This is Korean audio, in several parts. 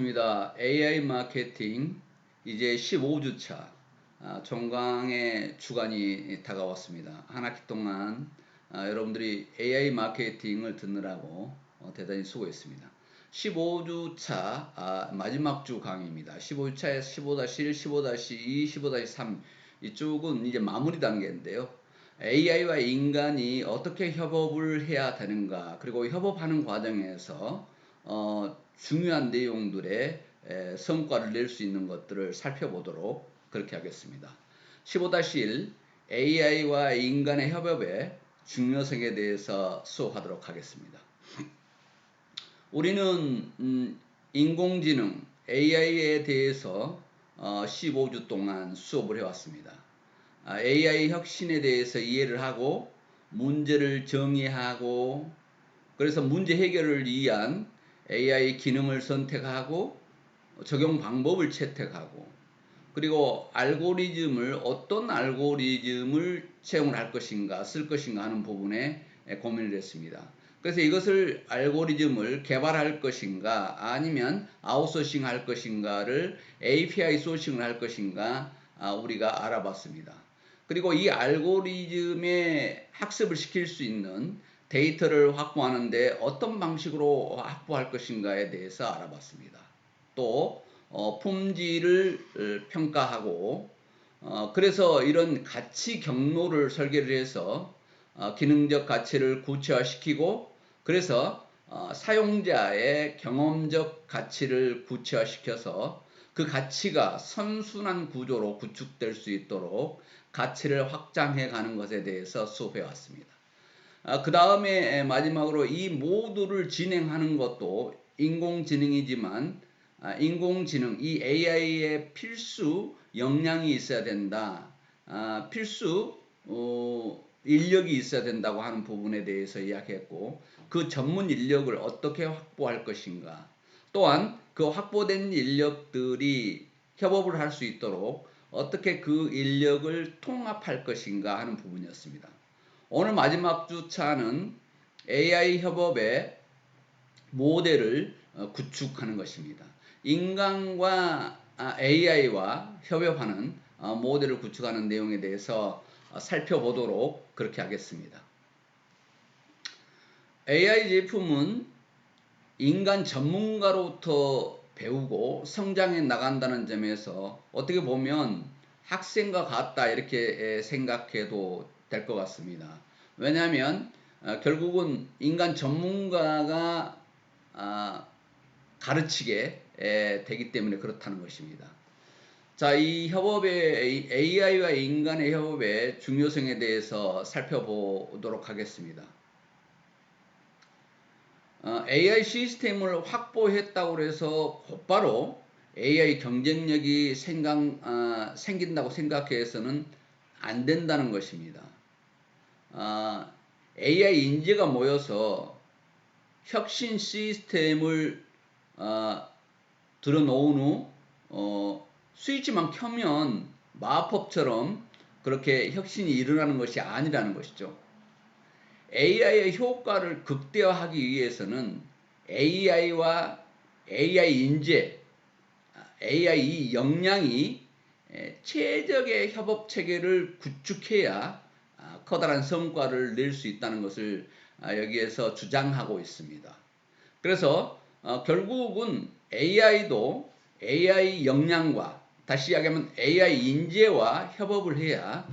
입니다. AI 마케팅 이제 15주차 종강의 주간이 다가왔습니다. 한 학기 동안 여러분들이 AI 마케팅을 듣느라고 대단히 수고했습니다. 15주차 마지막 주 강의입니다. 15주차에서 15-1, 15-2, 15-3 이쪽은 이제 마무리 단계인데요. AI와 인간이 어떻게 협업을 해야 되는가, 그리고 협업하는 과정에서 중요한 내용들의 성과를 낼 수 있는 것들을 살펴보도록 그렇게 하겠습니다. 15-1 AI와 인간의 협업의 중요성에 대해서 수업하도록 하겠습니다. 우리는 인공지능 AI에 대해서 15주 동안 수업을 해왔습니다. AI 혁신에 대해서 이해를 하고 문제를 정의하고 그래서 문제 해결을 위한 AI 기능을 선택하고 적용 방법을 채택하고 그리고 어떤 알고리즘을 채용을 할 것인가 쓸 것인가 하는 부분에 고민을 했습니다. 그래서 이것을 알고리즘을 개발할 것인가 아니면 아웃소싱 할 것인가를 API 소싱을 할 것인가 우리가 알아봤습니다. 그리고 이 알고리즘에 학습을 시킬 수 있는 데이터를 확보하는데 어떤 방식으로 확보할 것인가에 대해서 알아봤습니다. 또 품질을 평가하고 그래서 이런 가치 경로를 설계를 해서 기능적 가치를 구체화시키고 그래서 사용자의 경험적 가치를 구체화시켜서 그 가치가 선순환 구조로 구축될 수 있도록 가치를 확장해 가는 것에 대해서 수업해 왔습니다. 그 다음에 마지막으로 이 모두를 진행하는 것도 인공지능이지만 인공지능, 이 AI의 필수 역량이 있어야 된다. 필수 인력이 있어야 된다고 하는 부분에 대해서 이야기했고 그 전문 인력을 어떻게 확보할 것인가. 또한 그 확보된 인력들이 협업을 할 수 있도록 어떻게 그 인력을 통합할 것인가 하는 부분이었습니다. 오늘 마지막 주차는 AI 협업의 모델을 구축하는 것입니다. 인간과 AI와 협업하는 모델을 구축하는 내용에 대해서 살펴보도록 그렇게 하겠습니다. AI 제품은 인간 전문가로부터 배우고 성장해 나간다는 점에서 어떻게 보면 학생과 같다 이렇게 생각해도 될 것 같습니다. 왜냐하면 결국은 인간 전문가가 가르치게 되기 때문에 그렇다는 것입니다. 자, 이 협업의 AI와 인간의 협업의 중요성에 대해서 살펴보도록 하겠습니다. AI 시스템을 확보했다고 해서 곧바로 AI 경쟁력이 생긴다고 생각해서는 안 된다는 것입니다. AI 인재가 모여서 혁신 시스템을 들어놓은 후 스위치만 켜면 마법처럼 그렇게 혁신이 일어나는 것이 아니라는 것이죠. AI의 효과를 극대화하기 위해서는 AI와 AI 인재, AI 역량이 최적의 협업 체계를 구축해야 커다란 성과를 낼 수 있다는 것을 여기에서 주장하고 있습니다. 그래서 결국은 AI도 AI 역량과 다시 이야기하면 AI 인재와 협업을 해야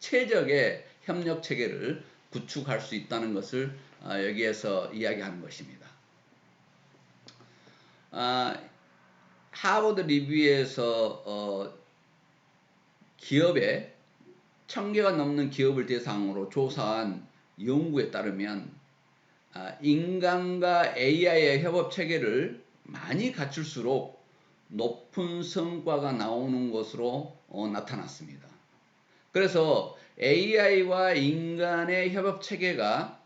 최적의 협력 체계를 구축할 수 있다는 것을 여기에서 이야기하는 것입니다. 하버드 리뷰에서 기업에 1000개가 넘는 기업을 대상으로 조사한 연구에 따르면 인간과 AI의 협업 체계를 많이 갖출수록 높은 성과가 나오는 것으로 나타났습니다. 그래서 AI와 인간의 협업 체계가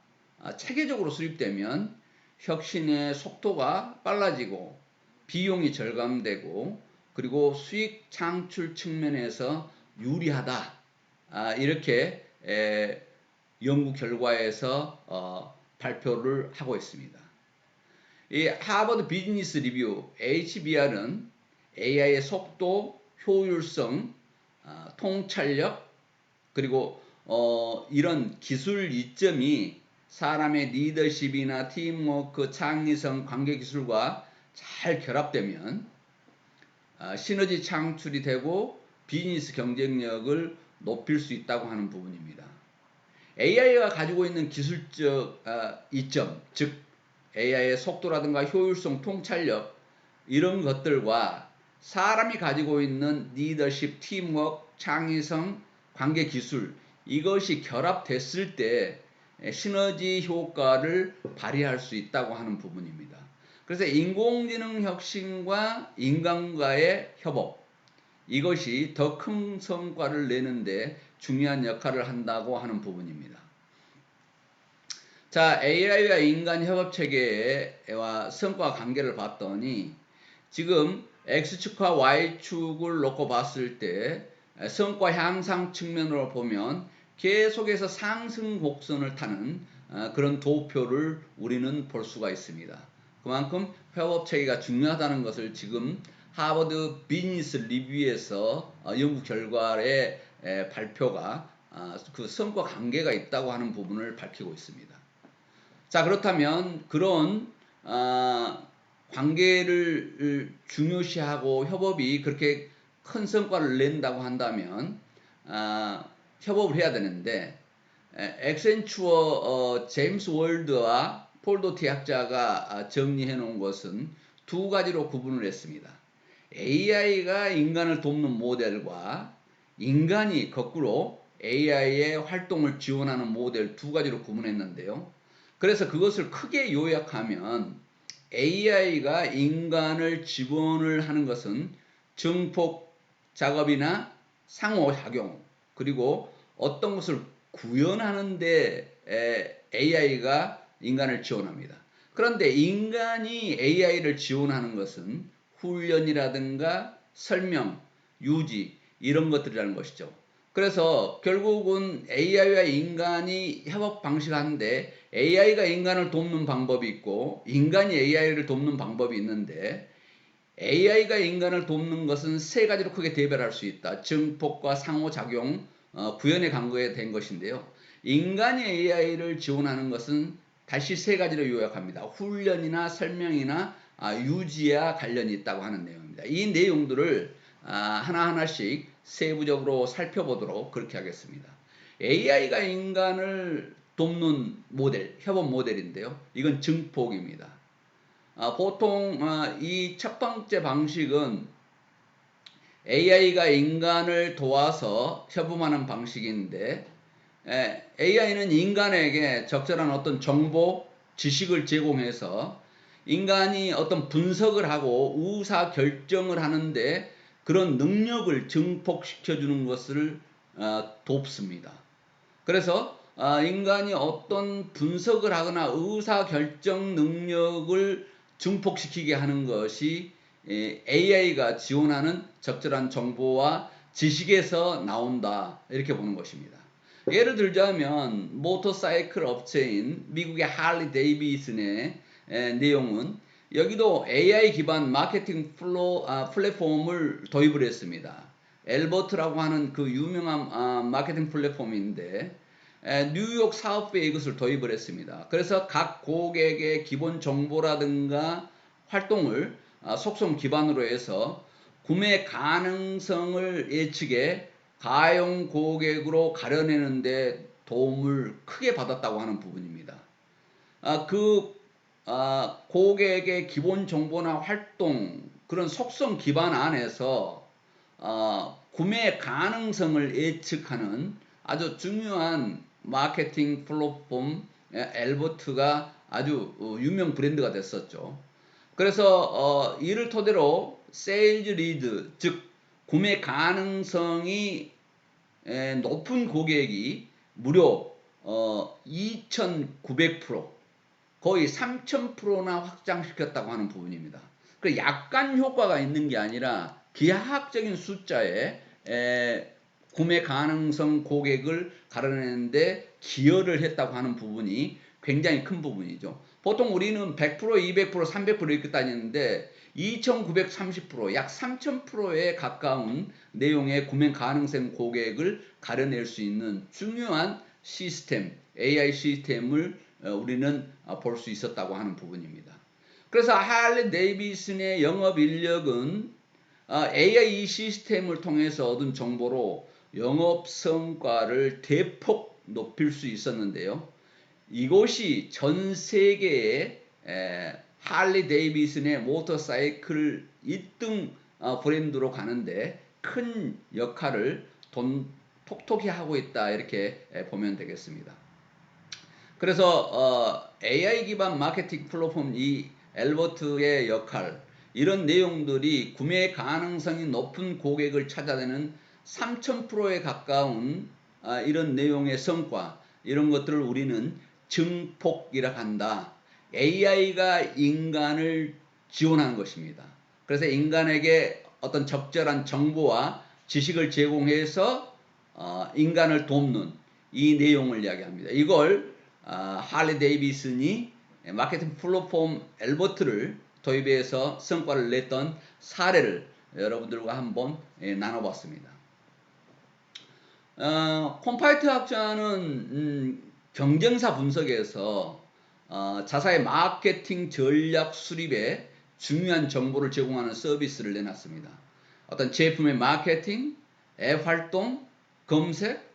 체계적으로 수립되면 혁신의 속도가 빨라지고 비용이 절감되고 그리고 수익 창출 측면에서 유리하다. 이렇게 연구 결과에서 발표를 하고 있습니다. 이 하버드 비즈니스 리뷰 HBR은 AI의 속도, 효율성, 통찰력, 그리고 이런 기술 이점이 사람의 리더십이나 팀워크, 창의성, 관계기술과 잘 결합되면 시너지 창출이 되고 비즈니스 경쟁력을 높일 수 있다고 하는 부분입니다. AI가 가지고 있는 기술적 이점, 즉 AI의 속도라든가 효율성, 통찰력 이런 것들과 사람이 가지고 있는 리더십, 팀워크, 창의성, 관계기술 이것이 결합됐을 때 시너지 효과를 발휘할 수 있다고 하는 부분입니다. 그래서 인공지능 혁신과 인간과의 협업 이것이 더 큰 성과를 내는데 중요한 역할을 한다고 하는 부분입니다. 자, AI와 인간 협업 체계와 성과 관계를 봤더니 지금 X축과 Y축을 놓고 봤을 때 성과 향상 측면으로 보면 계속해서 상승 곡선을 타는 그런 도표를 우리는 볼 수가 있습니다. 그만큼 협업 체계가 중요하다는 것을 지금 하버드 비즈니스 리뷰에서 연구 결과의 발표가 그 성과 관계가 있다고 하는 부분을 밝히고 있습니다. 자, 그렇다면 그런 관계를 중요시하고 협업이 그렇게 큰 성과를 낸다고 한다면 협업을 해야 되는데 엑센추어 제임스 월드와 폴 도티 학자가 정리해 놓은 것은 두 가지로 구분을 했습니다. AI가 인간을 돕는 모델과 인간이 거꾸로 AI의 활동을 지원하는 모델 두 가지로 구분했는데요. 그래서 그것을 크게 요약하면 AI가 인간을 지원을 하는 것은 증폭 작업이나 상호작용 그리고 어떤 것을 구현하는데 AI가 인간을 지원합니다. 그런데 인간이 AI를 지원하는 것은 훈련이라든가 설명, 유지 이런 것들이라는 것이죠. 그래서 결국은 AI와 인간이 협업 방식하는데 AI가 인간을 돕는 방법이 있고 인간이 AI를 돕는 방법이 있는데 AI가 인간을 돕는 것은 세 가지로 크게 대별할 수 있다. 증폭과 상호작용, 구현에 간거에 된 것인데요. 인간이 AI를 지원하는 것은 다시 세 가지로 요약합니다. 훈련이나 설명이나 유지와 관련이 있다고 하는 내용입니다. 이 내용들을 하나하나씩 세부적으로 살펴보도록 그렇게 하겠습니다. AI가 인간을 돕는 모델, 협업 모델인데요. 이건 증폭입니다. 보통 이 첫 번째 방식은 AI가 인간을 도와서 협업하는 방식인데 AI는 인간에게 적절한 어떤 정보, 지식을 제공해서 인간이 어떤 분석을 하고 의사 결정을 하는데 그런 능력을 증폭시켜주는 것을 돕습니다. 그래서 인간이 어떤 분석을 하거나 의사 결정 능력을 증폭시키게 하는 것이 AI가 지원하는 적절한 정보와 지식에서 나온다 이렇게 보는 것입니다. 예를 들자면 모터사이클 업체인 미국의 할리 데이비슨의 내용은 여기도 AI 기반 마케팅 플랫폼을 도입을 했습니다. 엘버트라고 하는 그 유명한 마케팅 플랫폼인데 뉴욕 사업부에 이것을 도입을 했습니다. 그래서 각 고객의 기본 정보라든가 활동을 속성 기반으로 해서 구매 가능성을 예측해 가용 고객으로 가려내는데 도움을 크게 받았다고 하는 부분입니다. 고객의 기본 정보나 활동 그런 속성 기반 안에서 구매 가능성을 예측하는 아주 중요한 마케팅 플랫폼 엘버트가 아주 유명 브랜드가 됐었죠. 그래서 이를 토대로 세일즈 리드 즉 구매 가능성이 높은 고객이 무려 2,900% 거의 3,000%나 확장시켰다고 하는 부분입니다. 그 약간 효과가 있는 게 아니라 기하학적인 숫자에 구매 가능성 고객을 가려내는데 기여를 했다고 하는 부분이 굉장히 큰 부분이죠. 보통 우리는 100%, 200%, 300% 이렇게 따지는데 2930%, 약 3000%에 가까운 내용의 구매 가능성 고객을 가려낼 수 있는 중요한 시스템, AI 시스템을 우리는 볼 수 있었다고 하는 부분입니다. 그래서 할리 데이비슨의 영업 인력은 AI 시스템을 통해서 얻은 정보로 영업 성과를 대폭 높일 수 있었는데요. 이곳이 전 세계의 할리 데이비슨의 모터사이클 1등 브랜드로 가는데 큰 역할을 톡톡히 하고 있다, 이렇게 보면 되겠습니다. 그래서 AI 기반 마케팅 플랫폼 이 엘버트의 역할, 이런 내용들이 구매 가능성이 높은 고객을 찾아내는 3000%에 가까운 이런 내용의 성과, 이런 것들을 우리는 증폭이라 한다. AI가 인간을 지원하는 것입니다. 그래서 인간에게 어떤 적절한 정보와 지식을 제공해서 인간을 돕는 이 내용을 이야기합니다. 이걸 할리 데이비슨이 마케팅 플랫폼 엘버트를 도입해서 성과를 냈던 사례를 여러분들과 한번 나눠봤습니다. 콤파이트 학자는 경쟁사 분석에서 자사의 마케팅 전략 수립에 중요한 정보를 제공하는 서비스를 내놨습니다. 어떤 제품의 마케팅, 앱 활동, 검색,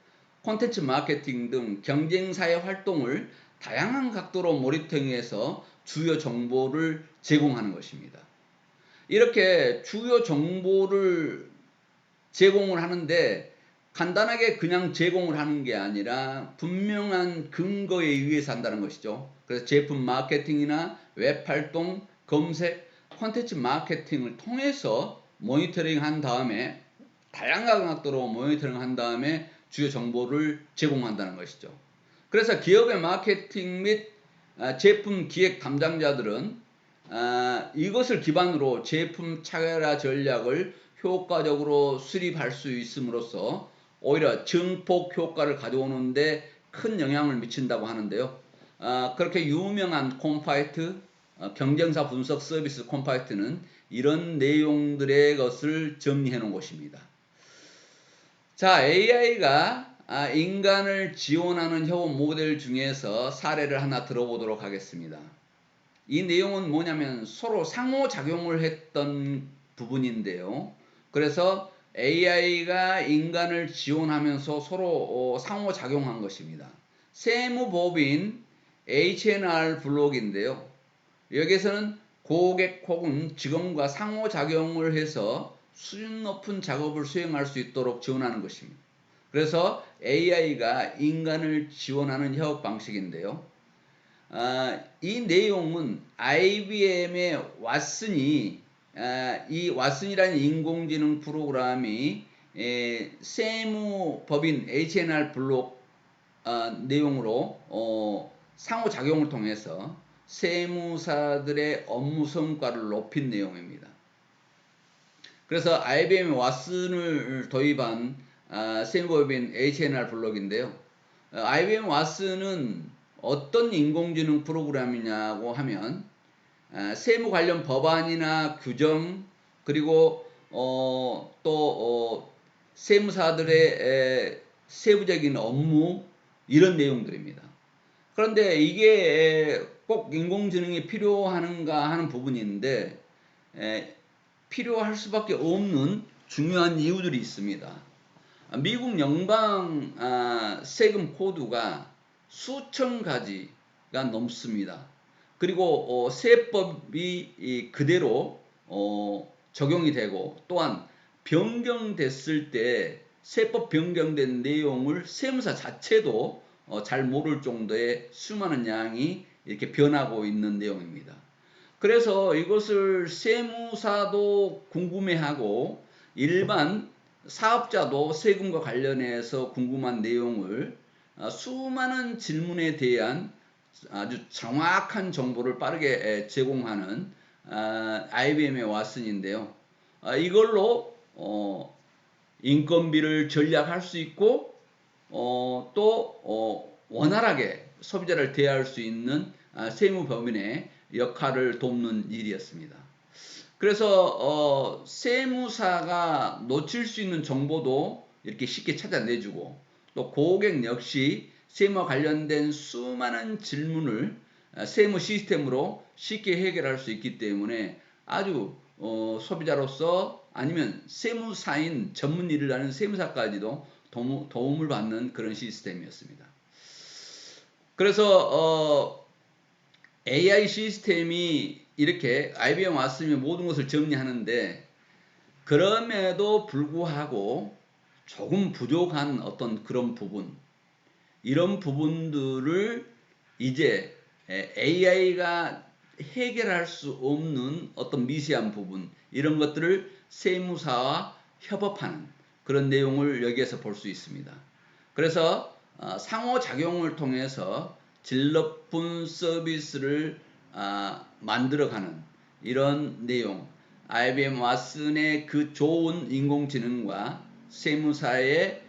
콘텐츠 마케팅 등 경쟁사의 활동을 다양한 각도로 모니터링해서 주요 정보를 제공하는 것입니다. 이렇게 주요 정보를 제공을 하는데 간단하게 그냥 제공을 하는 게 아니라 분명한 근거에 의해서 한다는 것이죠. 그래서 제품 마케팅이나 웹 활동, 검색, 콘텐츠 마케팅을 통해서 모니터링 한 다음에 다양한 각도로 모니터링 한 다음에 주요 정보를 제공한다는 것이죠. 그래서 기업의 마케팅 및 제품 기획 담당자들은 이것을 기반으로 제품 차별화 전략을 효과적으로 수립할 수 있음으로써 오히려 증폭 효과를 가져오는데 큰 영향을 미친다고 하는데요. 그렇게 유명한 콤파이트, 경쟁사 분석 서비스 콤파이트는 이런 내용들의 것을 정리해 놓은 것입니다. 자, AI가 인간을 지원하는 협업 모델 중에서 사례를 하나 들어보도록 하겠습니다. 이 내용은 뭐냐면 서로 상호작용을 했던 부분인데요. 그래서 AI가 인간을 지원하면서 서로 상호작용한 것입니다. 세무법인 H&R 블록인데요. 여기에서는 고객 혹은 직원과 상호작용을 해서 수준 높은 작업을 수행할 수 있도록 지원하는 것입니다. 그래서 AI가 인간을 지원하는 협업 방식인데요. 이 내용은 IBM의 왓슨이 이 왓슨이라는 인공지능 프로그램이 세무법인 H&R 블록 내용으로 상호작용을 통해서 세무사들의 업무 성과를 높인 내용입니다. 그래서 IBM의 왓슨을 도입한 세무법인 H&R 블록인데요. IBM 왓슨은 어떤 인공지능 프로그램이냐고 하면 세무 관련 법안이나 규정, 그리고 또 세무사들의 세부적인 업무, 이런 내용들입니다. 그런데 이게 꼭 인공지능이 필요한가 하는 부분인데 필요할 수밖에 없는 중요한 이유들이 있습니다. 미국 연방 세금 코드가 수천 가지가 넘습니다. 그리고 세법이 그대로 적용이 되고, 또한 변경됐을 때 세법 변경된 내용을 세무사 자체도 잘 모를 정도의 수많은 양이 이렇게 변하고 있는 내용입니다. 그래서 이것을 세무사도 궁금해하고 일반 사업자도 세금과 관련해서 궁금한 내용을 수많은 질문에 대한 아주 정확한 정보를 빠르게 제공하는 IBM의 왓슨인데요. 이걸로 인건비를 절약할 수 있고 또 원활하게 소비자를 대할 수 있는 세무법인의 역할을 돕는 일이었습니다. 그래서 세무사가 놓칠 수 있는 정보도 이렇게 쉽게 찾아내주고 또 고객 역시 세무와 관련된 수많은 질문을 세무 시스템으로 쉽게 해결할 수 있기 때문에 아주 소비자로서 아니면 세무사인 전문 일을 하는 세무사까지도 도움을 받는 그런 시스템이었습니다. 그래서 AI 시스템이 이렇게 IBM 왔으면 모든 것을 정리하는데 그럼에도 불구하고 조금 부족한 어떤 그런 부분, 이런 부분들을 이제 AI가 해결할 수 없는 어떤 미세한 부분, 이런 것들을 세무사와 협업하는 그런 내용을 여기에서 볼 수 있습니다. 그래서 상호작용을 통해서 질 높은 서비스를 만들어가는 이런 내용, IBM 왓슨의 그 좋은 인공지능과 세무사의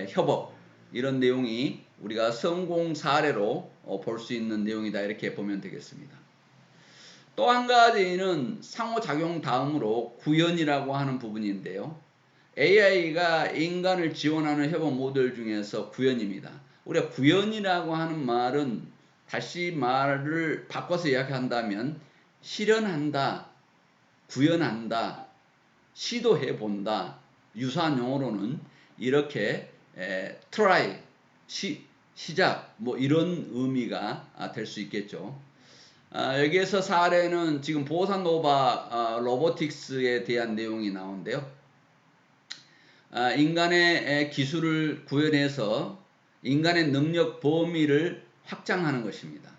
협업, 이런 내용이 우리가 성공 사례로 볼 수 있는 내용이다, 이렇게 보면 되겠습니다. 또 한 가지는 상호작용 다음으로 구현이라고 하는 부분인데요. AI가 인간을 지원하는 협업 모델 중에서 구현입니다. 우리가 구현이라고 하는 말은 다시 말을 바꿔서 이야기한다면 실현한다, 구현한다, 시도해본다, 유사한 용어로는 이렇게 try, 시작, 뭐 이런 의미가 될 수 있겠죠. 여기에서 사례는 지금 보사노바 로보틱스에 대한 내용이 나오는데요. 인간의 기술을 구현해서 인간의 능력 범위를 확장하는 것입니다.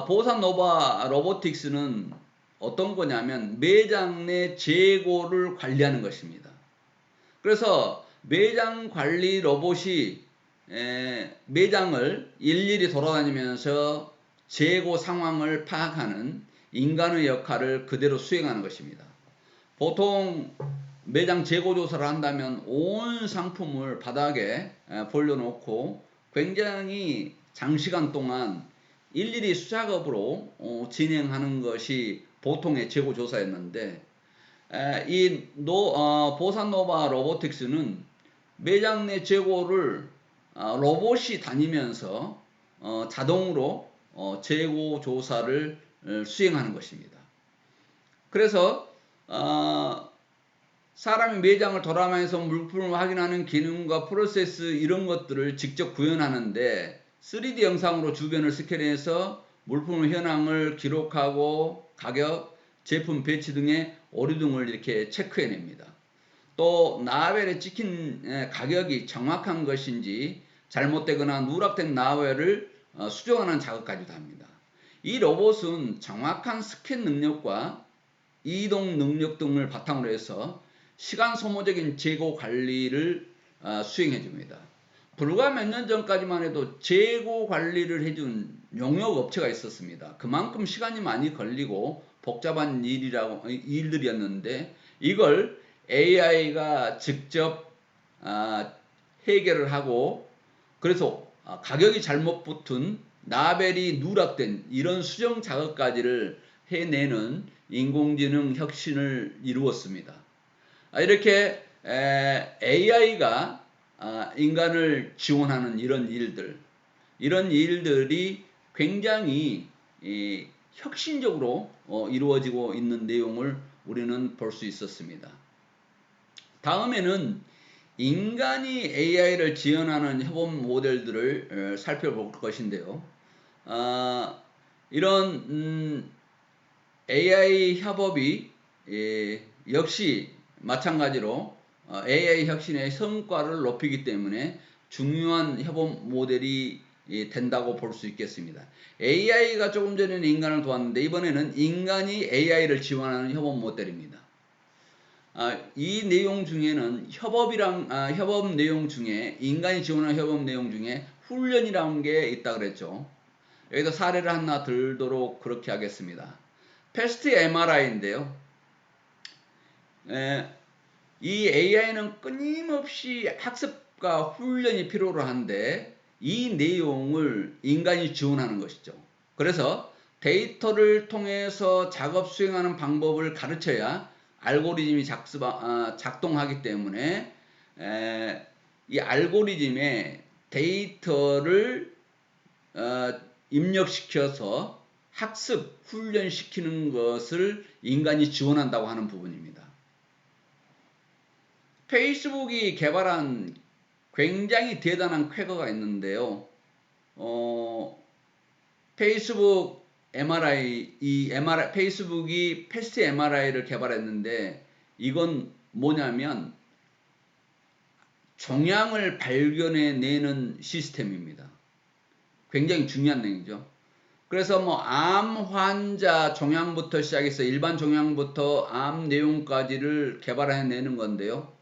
보사노바 로보틱스는 어떤 거냐면 매장 내 재고를 관리하는 것입니다. 그래서 매장 관리 로봇이 매장을 일일이 돌아다니면서 재고 상황을 파악하는 인간의 역할을 그대로 수행하는 것입니다. 보통 매장 재고 조사를 한다면 온 상품을 바닥에 벌려놓고 굉장히 장시간 동안 일일이 수작업으로 진행하는 것이 보통의 재고 조사였는데, 이 보사노바 로보틱스는 매장 내 재고를 로봇이 다니면서 자동으로 재고 조사를 수행하는 것입니다. 그래서 사람이 매장을 돌아다니면서 물품을 확인하는 기능과 프로세스, 이런 것들을 직접 구현하는데 3D 영상으로 주변을 스캔해서 물품 현황을 기록하고 가격, 제품 배치 등의 오류 등을 이렇게 체크해냅니다. 또 나벨에 찍힌 가격이 정확한 것인지 잘못되거나 누락된 나벨을 수정하는 작업까지도 합니다. 이 로봇은 정확한 스캔 능력과 이동 능력 등을 바탕으로 해서 시간 소모적인 재고 관리를 수행해 줍니다. 불과 몇 년 전까지만 해도 재고 관리를 해준 용역 업체가 있었습니다. 그만큼 시간이 많이 걸리고 복잡한 일들이었는데 이걸 AI가 직접 해결을 하고, 그래서 가격이 잘못 붙은 라벨이 누락된 이런 수정 작업까지를 해내는 인공지능 혁신을 이루었습니다. 이렇게 AI가 인간을 지원하는 이런 일들이 굉장히 혁신적으로 이루어지고 있는 내용을 우리는 볼 수 있었습니다. 다음에는 인간이 AI를 지원하는 협업 모델들을 살펴볼 것인데요. 이런 AI 협업이 역시 마찬가지로 AI 혁신의 성과를 높이기 때문에 중요한 협업 모델이 된다고 볼 수 있겠습니다. AI가 조금 전에는 인간을 도왔는데 이번에는 인간이 AI를 지원하는 협업 모델입니다. 이 내용 중에는 협업 내용 중에 인간이 지원하는 협업 내용 중에 훈련이라는 게 있다 그랬죠. 여기서 사례를 하나 들도록 그렇게 하겠습니다. 패스트 MRI인데요. 이 AI는 끊임없이 학습과 훈련이 필요로 한데 이 내용을 인간이 지원하는 것이죠. 그래서 데이터를 통해서 작업 수행하는 방법을 가르쳐야 알고리즘이 작동하기 때문에 이 알고리즘에 데이터를 입력시켜서 학습, 훈련시키는 것을 인간이 지원한다고 하는 부분입니다. 페이스북이 개발한 굉장히 대단한 쾌거가 있는데요. 페이스북 페이스북이 패스트 MRI를 개발했는데 이건 뭐냐면 종양을 발견해내는 시스템입니다. 굉장히 중요한 내용이죠. 그래서 뭐 암 환자 종양부터 시작해서 일반 종양부터 암 내용까지를 개발해내는 건데요.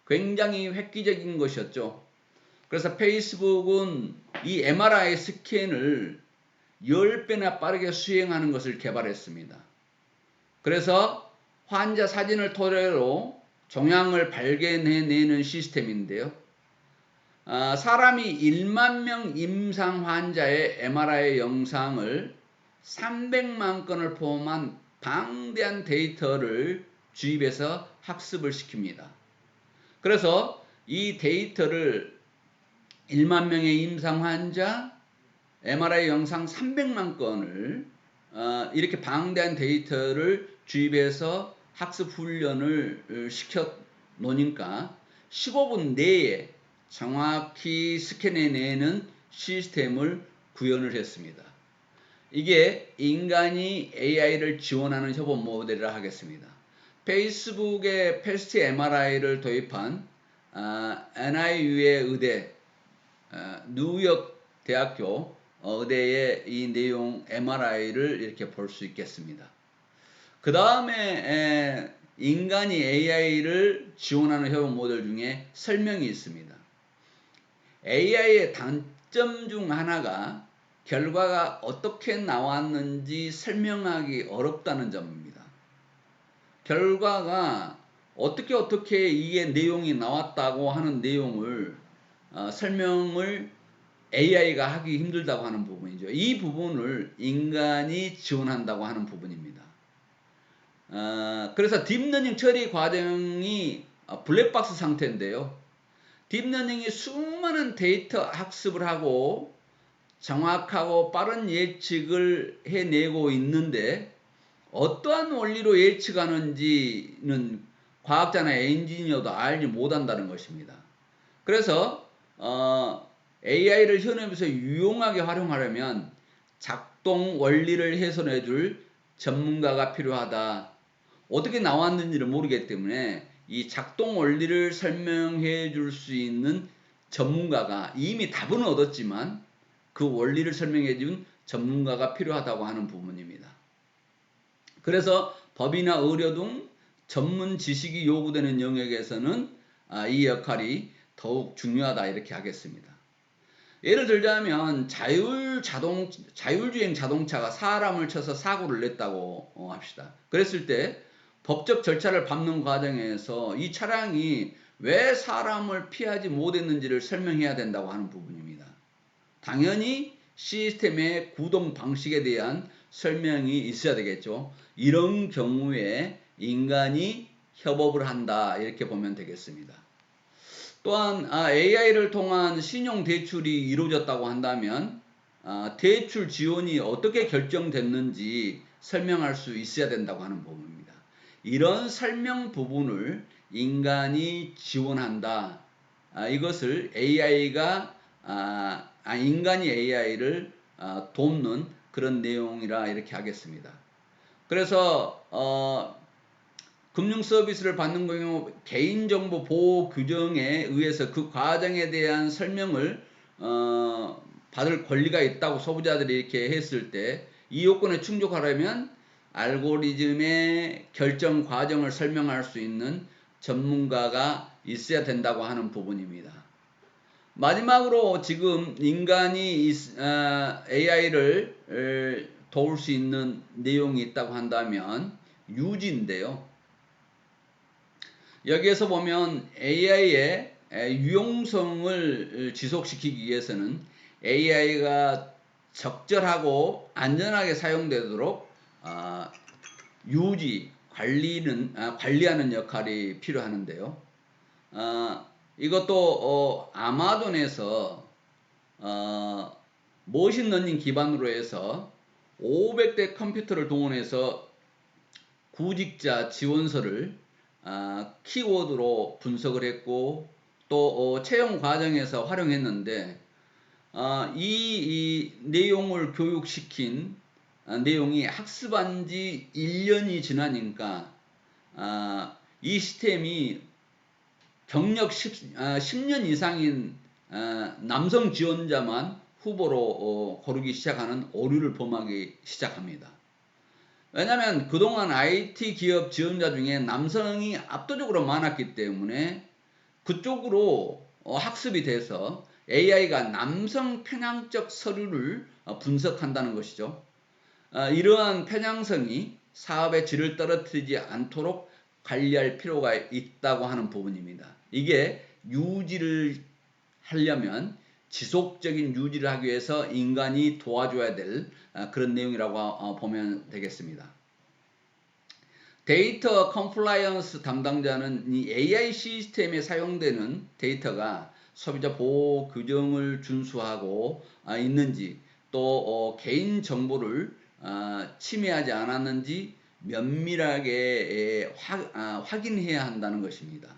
굉장히 획기적인 것이었죠. 그래서 페이스북은 이 MRI 스캔을 10배나 빠르게 수행하는 것을 개발했습니다. 그래서 환자 사진을 토대로 종양을 발견해내는 시스템인데요. 사람이 1만 명 임상 환자의 MRI 영상을 300만 건을 포함한 방대한 데이터를 주입해서 학습을 시킵니다. 그래서 이 데이터를 1만 명의 임상 환자, MRI 영상 300만 건을 이렇게 방대한 데이터를 주입해서 학습 훈련을 시켜 놓으니까 15분 내에 정확히 스캔해내는 시스템을 구현을 했습니다. 이게 인간이 AI를 지원하는 협업 모델이라 하겠습니다. 페이스북의 패스트 MRI를 도입한 NIU의 의대, 뉴욕 대학교 의대의 이 내용 MRI를 이렇게 볼 수 있겠습니다. 그 다음에 인간이 AI를 지원하는 협업 모델 중에 설명이 있습니다. AI의 단점 중 하나가 결과가 어떻게 나왔는지 설명하기 어렵다는 점입니다. 결과가 어떻게 이게 내용이 나왔다고 하는 내용을 설명을 AI가 하기 힘들다고 하는 부분이죠. 이 부분을 인간이 지원한다고 하는 부분입니다. 그래서 딥러닝 처리 과정이 블랙박스 상태인데요. 딥러닝이 수많은 데이터 학습을 하고 정확하고 빠른 예측을 해내고 있는데 어떠한 원리로 예측하는지는 과학자나 엔지니어도 알지 못한다는 것입니다. 그래서 AI를 현업에서 유용하게 활용하려면 작동 원리를 해설해 줄 전문가가 필요하다. 어떻게 나왔는지를 모르기 때문에 이 작동 원리를 설명해 줄 수 있는 전문가가 이미 답은 얻었지만 그 원리를 설명해 준 전문가가 필요하다고 하는 부분입니다. 그래서 법이나 의료 등 전문 지식이 요구되는 영역에서는 이 역할이 더욱 중요하다 이렇게 하겠습니다. 예를 들자면 자율주행 자동차가 사람을 쳐서 사고를 냈다고 합시다. 그랬을 때 법적 절차를 밟는 과정에서 이 차량이 왜 사람을 피하지 못했는지를 설명해야 된다고 하는 부분입니다. 당연히 시스템의 구동 방식에 대한 설명이 있어야 되겠죠. 이런 경우에 인간이 협업을 한다 이렇게 보면 되겠습니다. 또한 AI를 통한 신용 대출이 이루어졌다고 한다면 대출 지원이 어떻게 결정됐는지 설명할 수 있어야 된다고 하는 부분입니다. 이런 설명 부분을 인간이 지원한다. 이것을 인간이 AI를 돕는 그런 내용이라 이렇게 하겠습니다. 그래서 금융 서비스를 받는 경우 개인정보 보호 규정에 의해서 그 과정에 대한 설명을 받을 권리가 있다고 소비자들이 이렇게 했을 때 이 요건에 충족하려면 알고리즘의 결정 과정을 설명할 수 있는 전문가가 있어야 된다고 하는 부분입니다. 마지막으로 지금 인간이 AI를 도울 수 있는 내용이 있다고 한다면 유지인데요. 여기에서 보면 AI의 유용성을 지속시키기 위해서는 AI가 적절하고 안전하게 사용되도록 유지, 관리하는 역할이 필요하는데요. 이것도 아마존에서 머신러닝 기반으로 해서 500대 컴퓨터를 동원해서 구직자 지원서를 키워드로 분석을 했고 또 채용 과정에서 활용했는데 이 내용을 교육시킨 내용이 학습한 지 1년이 지나니까 이 시스템이 경력 10년 이상인 남성 지원자만 후보로 고르기 시작하는 오류를 범하기 시작합니다. 왜냐하면 그동안 IT 기업 지원자 중에 남성이 압도적으로 많았기 때문에 그쪽으로 학습이 돼서 AI가 남성 편향적 서류를 분석한다는 것이죠. 이러한 편향성이 사업의 질을 떨어뜨리지 않도록 관리할 필요가 있다고 하는 부분입니다. 이게 유지를 하려면 지속적인 유지를 하기 위해서 인간이 도와줘야 될 그런 내용이라고 보면 되겠습니다. 데이터 컴플라이언스 담당자는 이 AI 시스템에 사용되는 데이터가 소비자 보호 규정을 준수하고 있는지 또 개인 정보를 침해하지 않았는지 면밀하게 확인해야 한다는 것입니다.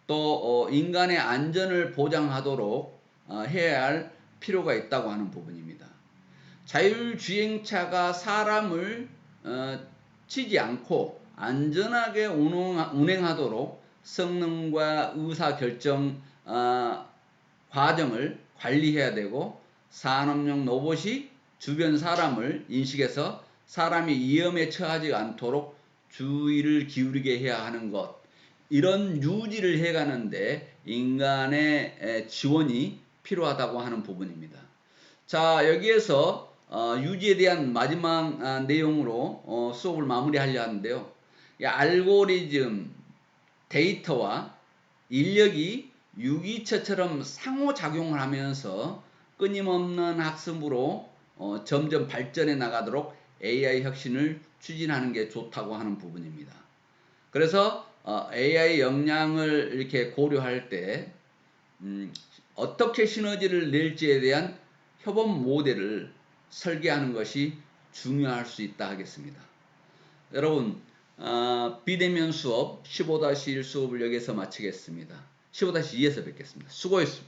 또 인간의 안전을 보장하도록 해야 할 필요가 있다고 하는 부분입니다. 자율주행차가 사람을 치지 않고 안전하게 운행하도록 성능과 의사결정 과정을 관리해야 되고 산업용 로봇이 주변 사람을 인식해서 사람이 위험에 처하지 않도록 주의를 기울이게 해야 하는 것, 이런 유지를 해가는데 인간의 지원이 필요하다고 하는 부분입니다. 자, 여기에서 유지에 대한 마지막 내용으로 수업을 마무리하려 하는데요. 알고리즘, 데이터와 인력이 유기체처럼 상호작용을 하면서 끊임없는 학습으로 점점 발전해 나가도록 AI 혁신을 추진하는 게 좋다고 하는 부분입니다. 그래서 AI 역량을 이렇게 고려할 때 어떻게 시너지를 낼지에 대한 협업 모델을 설계하는 것이 중요할 수 있다 하겠습니다. 여러분, 비대면 수업 15-1 수업을 여기서 마치겠습니다. 15-2에서 뵙겠습니다. 수고했습니다.